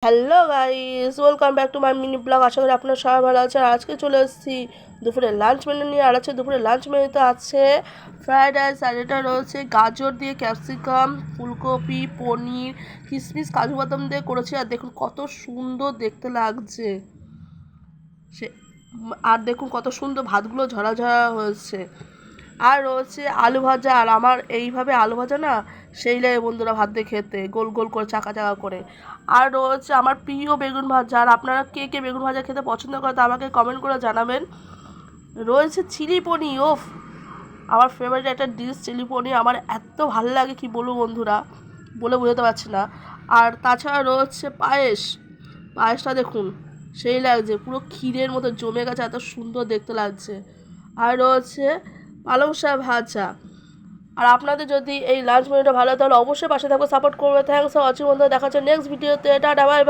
Hello guys, welcome back to my mini vlog. আশা করি আপনারা সবাই ভালো আছেন। আর আজকে চলে এসেছি দুপুরে লাঞ্চ মেনু নিয়ে। আর আছে দুপুরে লাঞ্চ মেনুতে আছে ফ্রায়েড রাইস, আর এটা রয়েছে গাজর দিয়ে ক্যাপসিকাম, ফুলকপি, পনির, কিশমিশ, কাজু বাদাম দিয়ে করেছি। আর দেখুন কত সুন্দর দেখতে লাগছে সে, আর দেখুন কত সুন্দর ভাতগুলো ঝরা ঝরা হয়েছে। আর রয়েছে আলু ভাজা। আর আমার এইভাবে আলু ভাজা না সেই লাগে বন্ধুরা, ভাত দিয়ে খেতে গোল গোল করে চাকা চাকা করে। আর রয়েছে আমার প্রিয় বেগুন ভাজা। আর আপনারা কে কে বেগুন ভাজা খেতে পছন্দ করে তা আমাকে কমেন্ট করে জানাবেন। রয়েছে চিলি পনির, ওফ আমার ফেভারিট একটা ডিশ চিলি পনির। আমার এত ভালো লাগে কি বলবো বন্ধুরা, বলে বোঝাতে পারছি না। আর তাছাড়া রয়েছে পায়েস। পায়েসটা দেখুন সেই লাগছে, পুরো ক্ষীরের মতো জমে গেছে, এত সুন্দর দেখতে লাগছে। আর রয়েছে পালং শাক ভাজা। আর আপনাদের যদি এই লাঞ্চ মেনুটা ভালো হয় তাহলে অবশ্যই পাশে থাকবে, সাপোর্ট করবে। থ্যাংকস ফর ওয়াচিং বন্ধুরা, দেখা হচ্ছে নেক্সট ভিডিওতে। Tata, bye bye.